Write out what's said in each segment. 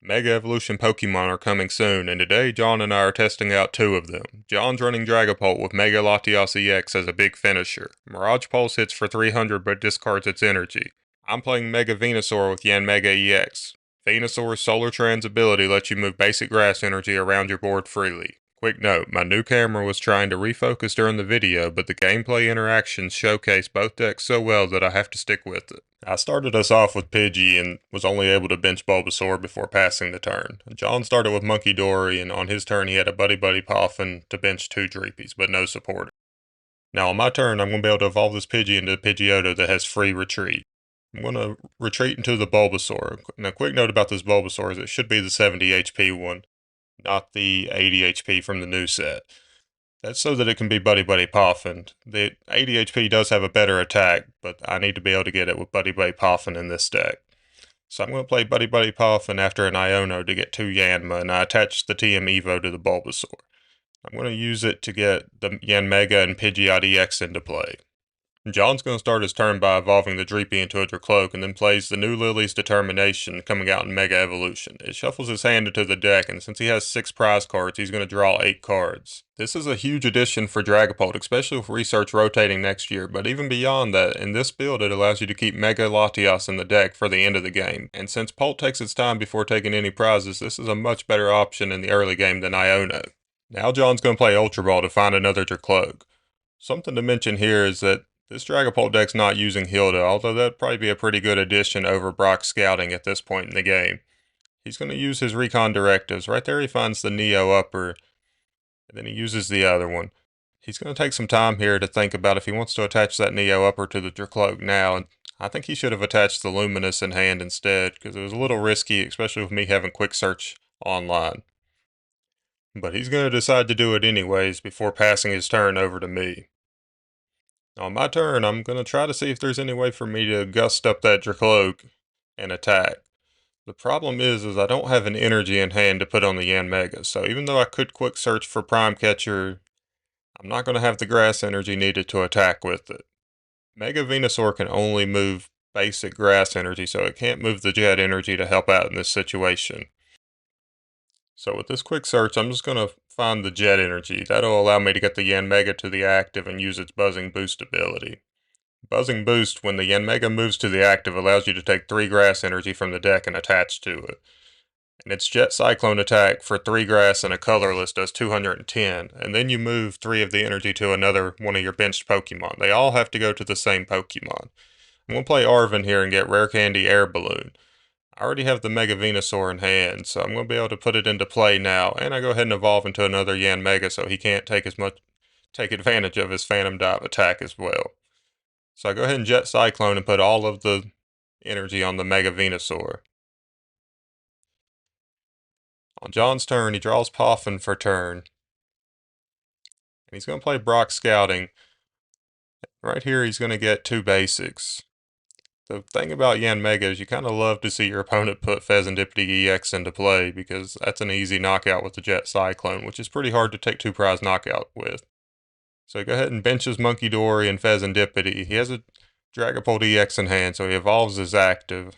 Mega Evolution Pokemon are coming soon, and today John and I are testing out two of them. John's running Dragapult with Mega Latias EX as a big finisher. Mirage Pulse hits for 300 but discards its energy. I'm playing Mega Venusaur with Yanmega EX. Venusaur's Solar Trans ability lets you move basic grass energy around your board freely. Quick note, my new camera was trying to refocus during the video, but the gameplay interactions showcase both decks so well that I have to stick with it. I started us off with Pidgey and was only able to bench Bulbasaur before passing the turn. John started with Monkey Dory, and on his turn he had a Buddy Buddy Poffin to bench two Dreepies, but no supporter. Now on my turn, I'm going to be able to evolve this Pidgey into a Pidgeotto that has free retreat. I'm going to retreat into the Bulbasaur. Now, quick note about this Bulbasaur is it should be the 70 HP one, not the 80 HP from the new set. That's so that it can be Buddy Buddy Poffin. The 80 HP does have a better attack, but I need to be able to get it with Buddy Buddy Poffin in this deck. So I'm going to play Buddy Buddy Poffin after an Iono to get 2 Yanma, and I attach the TM Evo to the Bulbasaur. I'm going to use it to get the Yanmega and Pidgeot EX into play. John's going to start his turn by evolving the Dreepy into a Dracloak, and then plays the new Lily's Determination coming out in Mega Evolution. It shuffles his hand into the deck, and since he has 6 prize cards, he's going to draw 8 cards. This is a huge addition for Dragapult, especially with Research rotating next year, but even beyond that, in this build it allows you to keep Mega Latias in the deck for the end of the game, and since Pult takes its time before taking any prizes, this is a much better option in the early game than Iono. Now John's going to play Ultra Ball to find another Dracloak. Something to mention here is that this Dragapult deck's not using Hilda, although that'd probably be a pretty good addition over Brock's Scouting at this point in the game. He's going to use his Recon Directives. Right there he finds the Neo Upper, and then he uses the other one. He's going to take some time here to think about if he wants to attach that Neo Upper to the Dracloak now, and I think he should have attached the Luminous in hand instead, because it was a little risky, especially with me having Quick Search online. But he's going to decide to do it anyways before passing his turn over to me. On my turn, I'm going to try to see if there's any way for me to gust up that Dracloak and attack. The problem is I don't have an energy in hand to put on the Yanmega, so even though I could Quick Search for Prime Catcher, I'm not going to have the grass energy needed to attack with it. Mega Venusaur can only move basic grass energy, so it can't move the jet energy to help out in this situation. So with this Quick Search, I'm just going to find the jet energy. That'll allow me to get the Yanmega to the active and use its Buzzing Boost ability. Buzzing Boost, when the Yanmega moves to the active, allows you to take 3 grass energy from the deck and attach to it. And its Jet Cyclone attack for 3 grass and a colorless does 210, and then you move 3 of the energy to another one of your benched Pokemon. They all have to go to the same Pokemon. I'm going to play Arven here and get Rare Candy Air Balloon. I already have the Mega Venusaur in hand, so I'm going to be able to put it into play now, and I go ahead and evolve into another Yanmega so he can't take advantage of his Phantom Dive attack as well. So I go ahead and Jet Cyclone and put all of the energy on the Mega Venusaur. On John's turn, he draws Poffin for turn. And he's going to play Brock Scouting. Right here, he's going to get 2 basics. The thing about Yanmega is you kind of love to see your opponent put Fezandipity EX into play, because that's an easy knockout with the Jet Cyclone, which is pretty hard to take 2 prize knockout with. So go ahead and bench his Monkey Dory and Fezandipity. He has a Dragapult EX in hand, so he evolves his active.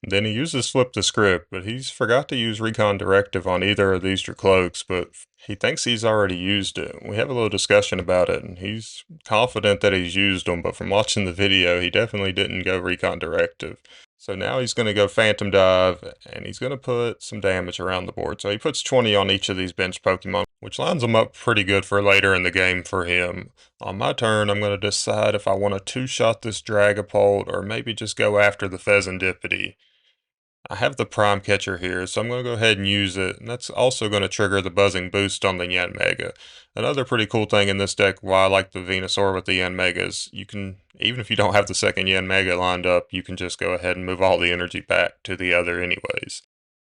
Then he uses Flip the Script, but he's forgot to use Recon Directive on either of these Dracloaks, but he thinks he's already used it. We have a little discussion about it, and he's confident that he's used them, but from watching the video, he definitely didn't go Recon Directive. So now he's going to go Phantom Dive, and he's going to put some damage around the board. So he puts 20 on each of these bench Pokemon, which lines them up pretty good for later in the game for him. On my turn, I'm going to decide if I want to 2-shot this Dragapult, or maybe just go after the Fezandipity. I have the Prime Catcher here, so I'm going to go ahead and use it, and that's also going to trigger the Buzzing Boost on the Yanmega. Another pretty cool thing in this deck, why I like the Venusaur with the Yanmega, is you can, even if you don't have the second Yanmega lined up, you can just go ahead and move all the energy back to the other anyways.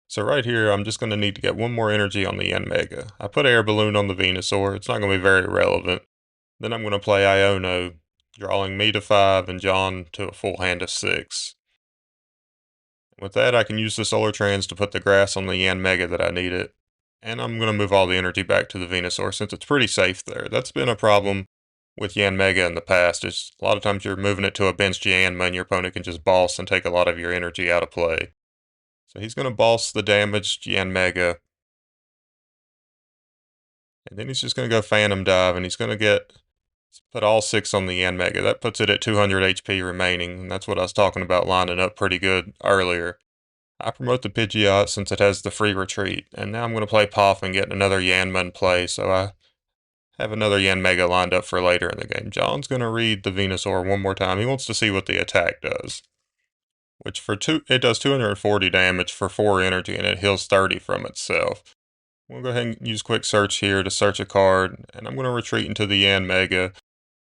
So right here, I'm just going to need to get 1 more energy on the Yanmega. I put Air Balloon on the Venusaur, it's not going to be very relevant. Then I'm going to play Iono, drawing me to 5 and John to a full hand of 6. With that, I can use the Solar Trans to put the grass on the Yanmega that I needed, and I'm going to move all the energy back to the Venusaur since it's pretty safe there. That's been a problem with Yanmega in the past. It's a lot of times you're moving it to a benched Yanma and your opponent can just boss and take a lot of your energy out of play. So he's going to boss the damaged Yanmega. And then he's just going to go Phantom Dive, and he's going to put all 6 on the Yanmega. That puts it at 200 HP remaining, and that's what I was talking about lining up pretty good earlier. I promote the Pidgeot since it has the free retreat, and now I'm going to play Poff and get another Yanma in play, so I have another Yanmega lined up for later in the game. John's going to read the Venusaur one more time. He wants to see what the attack does, which it does 240 damage for 4 energy, and it heals 30 from itself. We'll go ahead and use Quick Search here to search a card, and I'm going to retreat into the Yanmega.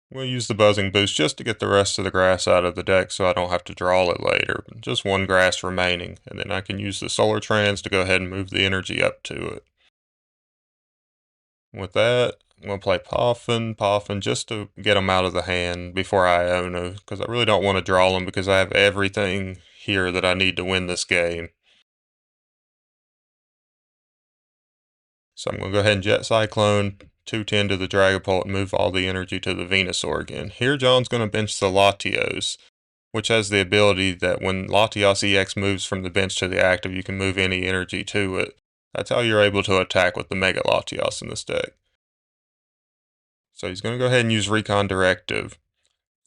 We'll use the Buzzing Boost just to get the rest of the grass out of the deck so I don't have to draw it later. Just 1 grass remaining, and then I can use the Solar Trans to go ahead and move the energy up to it. With that, I'm going to play Poffin just to get them out of the hand before Iono, because I really don't want to draw them because I have everything here that I need to win this game. So I'm going to go ahead and Jet Cyclone, 210 to the Dragapult, and move all the energy to the Venusaur again. Here John's going to bench the Latios, which has the ability that when Latias EX moves from the bench to the active, you can move any energy to it. That's how you're able to attack with the Mega Latias in this deck. So he's going to go ahead and use Recon Directive.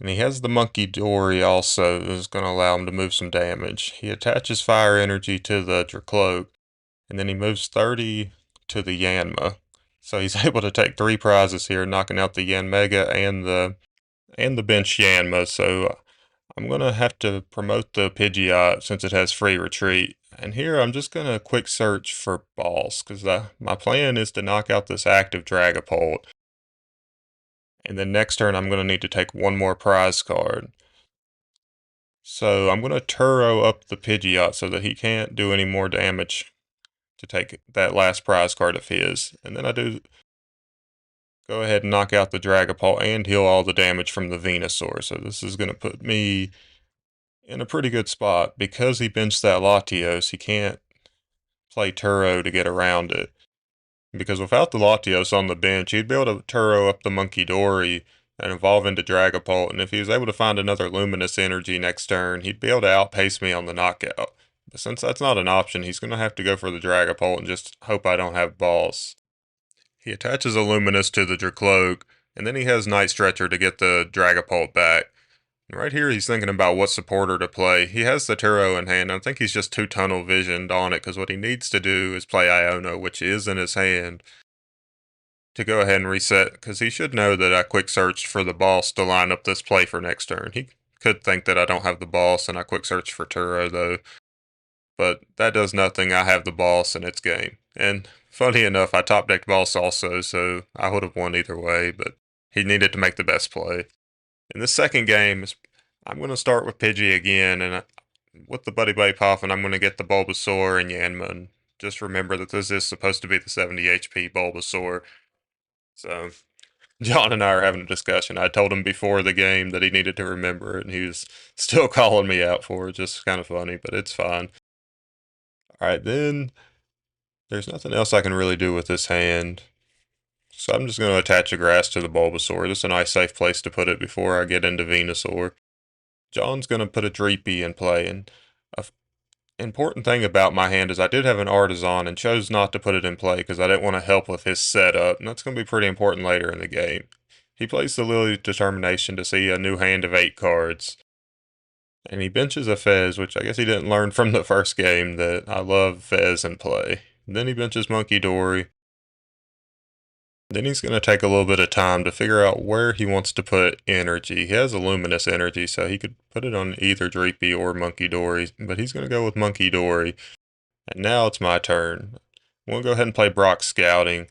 And he has the Monkey Dory also, that's going to allow him to move some damage. He attaches Fire Energy to the Dracloak, and then he moves 30 to the Yanma. So he's able to take 3 prizes here, knocking out the Yanmega and the bench Yanma. So I'm going to have to promote the Pidgeot since it has free retreat. And here I'm just going to quick search for balls, because my plan is to knock out this active Dragapult. And then next turn I'm going to need to take 1 more prize card. So I'm going to Turo up the Pidgeot so that he can't do any more damage to take that last prize card of his. And then I do go ahead and knock out the Dragapult and heal all the damage from the Venusaur. So this is going to put me in a pretty good spot. Because he benched that Latios, he can't play Turo to get around it. Because without the Latios on the bench, he'd be able to Turo up the Monkey Dory and evolve into Dragapult, and if he was able to find another Luminous Energy next turn, he'd be able to outpace me on the knockout. But since that's not an option, he's going to have to go for the Dragapult and just hope I don't have balls. He attaches a Luminous to the Dracloak, and then he has Night Stretcher to get the Dragapult back. And right here, he's thinking about what supporter to play. He has the Turo in hand. I think he's just too tunnel visioned on it, because what he needs to do is play Iono, which is in his hand, to go ahead and reset, because he should know that I quick searched for the boss to line up this play for next turn. He could think that I don't have the boss and I quick search for Turo though, but that does nothing. I have the boss and it's game. And funny enough, I top decked boss also, so I would have won either way, but he needed to make the best play. In this second game, I'm going to start with Pidgey again, and with the Buddy Buddy Poffin, I'm going to get the Bulbasaur and Yanma. Just remember that this is supposed to be the 70 HP Bulbasaur. So John and I are having a discussion. I told him before the game that he needed to remember it, and he was still calling me out for it. Just kind of funny, but it's fine. Alright, then there's nothing else I can really do with this hand. So I'm just going to attach a grass to the Bulbasaur. This is a nice safe place to put it before I get into Venusaur. John's going to put a Dreepy in play, and a important thing about my hand is I did have an Artisan and chose not to put it in play because I didn't want to help with his setup, and that's going to be pretty important later in the game. He plays the Lily's Determination to see a new hand of 8 cards. And he benches a Fez, which I guess he didn't learn from the first game that I love Fez in play. And then he benches Monkey Dory. Then he's going to take a little bit of time to figure out where he wants to put energy. He has a Luminous Energy, so he could put it on either Dreepy or Monkey Dory, but he's going to go with Monkey Dory. And now it's my turn. We'll go ahead and play Brock Scouting.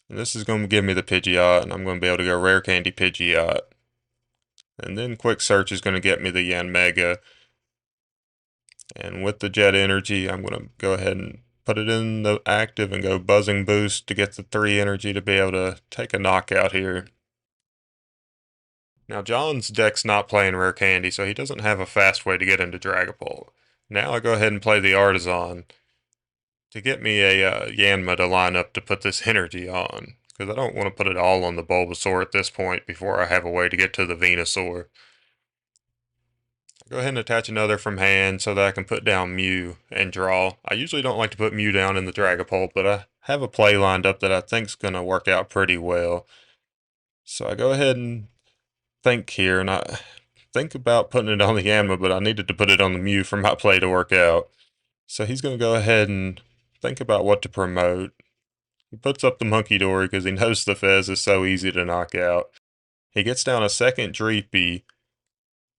And this is going to give me the Pidgeot, and I'm going to be able to go Rare Candy Pidgeot. And then Quick Search is going to get me the Yanmega. And with the Jet Energy, I'm going to go ahead and put it in the active and go Buzzing Boost to get the 3 energy to be able to take a knockout here. Now John's deck's not playing Rare Candy, so he doesn't have a fast way to get into Dragapult. Now I go ahead and play the Artisan to get me a Yanma to line up to put this energy on, because I don't want to put it all on the Bulbasaur at this point before I have a way to get to the Venusaur. I Go ahead and attach another from hand so that I can put down Mew and draw. I usually don't like to put Mew down in the Dragapult, but I have a play lined up that I think's going to work out pretty well. So I go ahead and think here, and I think about putting it on the Yanma, but I needed to put it on the Mew for my play to work out. So he's going to go ahead and think about what to promote. He puts up the Monkey Dory because he knows the Fez is so easy to knock out. He gets down a second Dreepy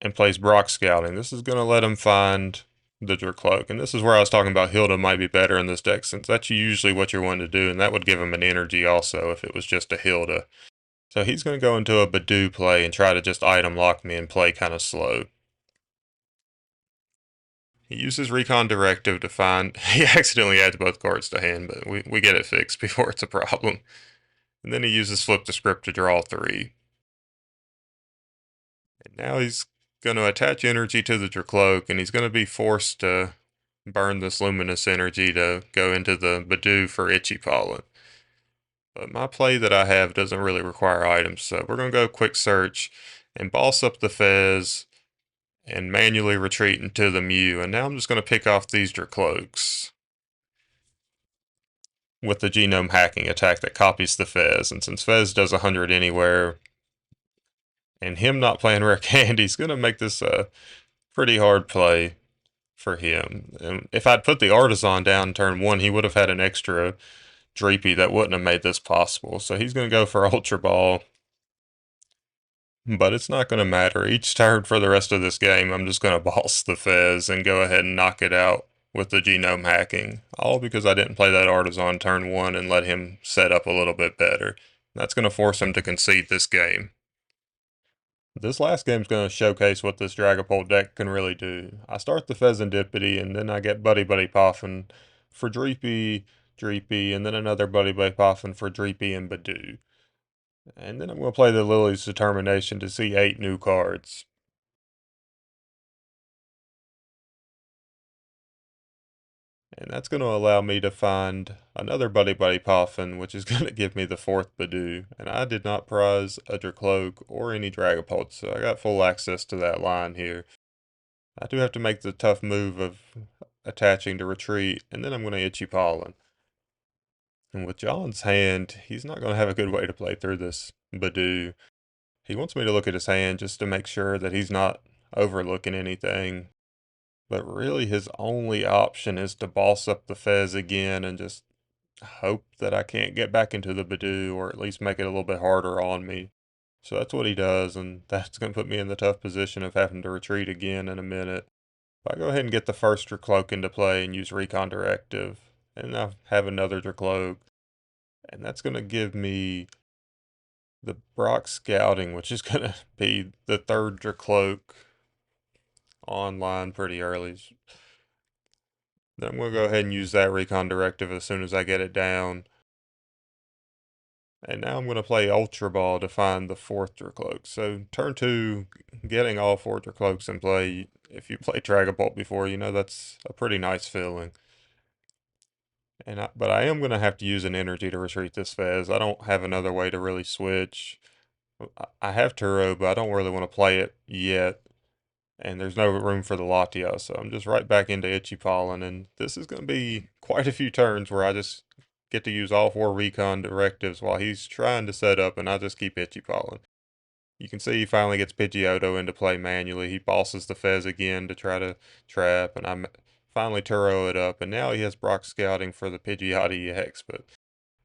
and plays Brock Scouting. This is going to let him find the Dracloak. And this is where I was talking about Hilda might be better in this deck, since that's usually what you're wanting to do, and that would give him an energy also if it was just a Hilda. So he's going to go into a Badoo play and try to just item lock me and play kind of slow. He uses Recon Directive to find... He accidentally adds both cards to hand, but we get it fixed before it's a problem. And then he uses Flip the Script to draw 3. And now he's going to attach energy to the Dracloak, and he's going to be forced to burn this Luminous energy to go into the Badoo for Itchy Pollen. But my play that I have doesn't really require items, so we're going to go Quick Search and boss up the Fez and manually retreat into the Mew. And now I'm just going to pick off these Dracloaks with the Genome hacking attack that copies the Fez. And since Fez does 100 anywhere, and him not playing Rare Candy is going to make this a pretty hard play for him. And if I'd put the Artisan down turn 1, he would have had an extra Dreepy that wouldn't have made this possible. So he's going to go for Ultra Ball. But it's not going to matter. Each turn for the rest of this game, I'm just going to boss the Fez and go ahead and knock it out with the Genome hacking. All because I didn't play that Artisan turn 1 and let him set up a little bit better. That's going to force him to concede this game. This last game's going to showcase what this Dragapult deck can really do. I start the Fezandipity, and then I get Buddy Buddy Poffin for Dreepy, and then another Buddy Buddy Poffin for Dreepy and Badoo. And then I'm going to play the Lily's Determination to see 8 new cards. And that's going to allow me to find another Buddy Buddy Poffin, which is going to give me the 4th Badoo. And I did not prize a Dracloak or any Dragapult, so I got full access to that line here. I do have to make the tough move of attaching to retreat, and then I'm going to Itchy Pollen. And with John's hand, he's not going to have a good way to play through this Badoo. He wants me to look at his hand just to make sure that he's not overlooking anything. But really his only option is to boss up the Fez again and just hope that I can't get back into the Badoo, or at least make it a little bit harder on me. So that's what he does, and that's going to put me in the tough position of having to retreat again in a minute. If I go ahead and get the first Dracloak into play and use Recon Directive, and I have another Dracloak, and that's going to give me the Brock Scouting, which is going to be the 3rd Dracloak online pretty early. Then I'm going to go ahead and use that Recon Directive as soon as I get it down. And now I'm going to play Ultra Ball to find the 4th Dracloak. So turn 2, getting all 4 Dracloaks in play, if you played Dragapult before, you know that's a pretty nice feeling. But I am going to have to use an energy to retreat this Fez. I don't have another way to really switch. I have Turo, but I don't really want to play it yet. And there's no room for the Latias, so I'm just right back into Itchy Pollen, and this is going to be quite a few turns where I just get to use all 4 Recon Directives while he's trying to set up, and I just keep Itchy Pollen. You can see he finally gets Pidgeotto into play manually. He bosses the Fez again to try to trap, and I finally Turo it up, and now he has Brock Scouting for the Pidgeot EX, but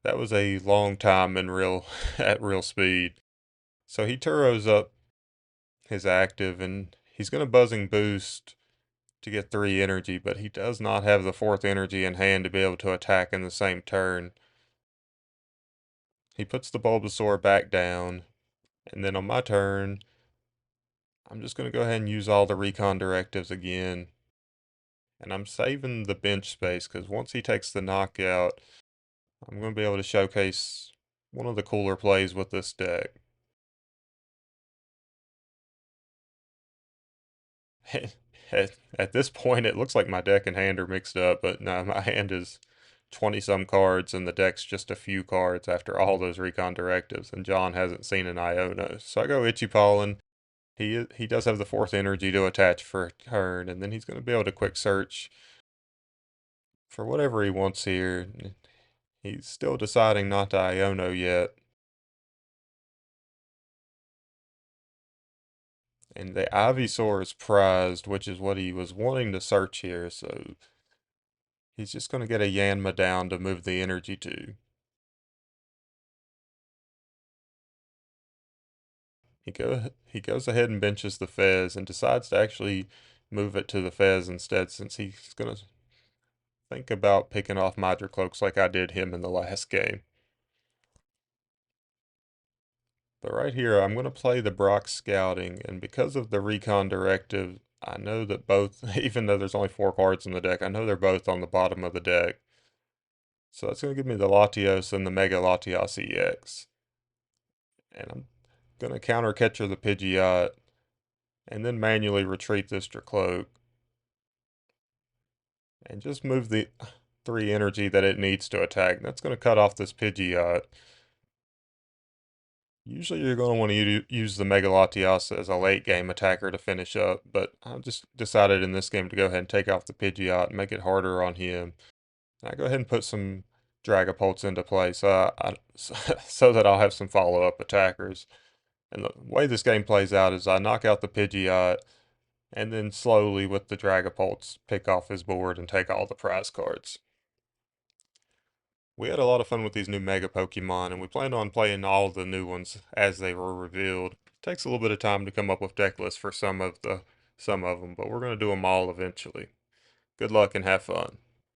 that was a long time in at real speed. So he Turos up his active, and he's going to Buzzing Boost to get 3 energy, but he does not have the 4th energy in hand to be able to attack in the same turn. He puts the Bulbasaur back down, and then on my turn, I'm just going to go ahead and use all the Recon Directives again. And I'm saving the bench space, because once he takes the knockout, I'm going to be able to showcase one of the cooler plays with this deck. At this point, it looks like my deck and hand are mixed up, but no, my hand is 20-some cards, and the deck's just a few cards after all those Recon Directives, and John hasn't seen an Iono. So I go Itchy Pollen. he does have the fourth energy to attach for a turn, and then he's going to be able to quick search for whatever he wants here. He's still deciding not to Iono yet. And the Ivysaur is prized, which is what he was wanting to search here, so he's just going to get a Yanma down to move the energy to. He goes ahead and benches the Fez and decides to actually move it to the Fez instead, since he's going to think about picking off Cloaks like I did him in the last game. But right here, I'm going to play the Brock Scouting, and because of the Recon Directive, I know that both, even though there's only 4 cards in the deck, I know they're both on the bottom of the deck. So that's going to give me the Latios and the Mega Latias EX. And I'm going to counter Catcher the Pidgeot, and then manually retreat this Dracloak. And just move the 3 energy that it needs to attack. That's going to cut off this Pidgeot. Usually you're going to want to use the Mega Latias as a late game attacker to finish up, but I just decided in this game to go ahead and take off the Pidgeot and make it harder on him. And I go ahead and put some Dragapults into play so that I'll have some follow-up attackers. And the way this game plays out is I knock out the Pidgeot, and then slowly with the Dragapults pick off his board and take all the prize cards. We had a lot of fun with these new Mega Pokemon, and we plan on playing all the new ones as they were revealed. It takes a little bit of time to come up with deck lists for some of them, but we're going to do them all eventually. Good luck and have fun.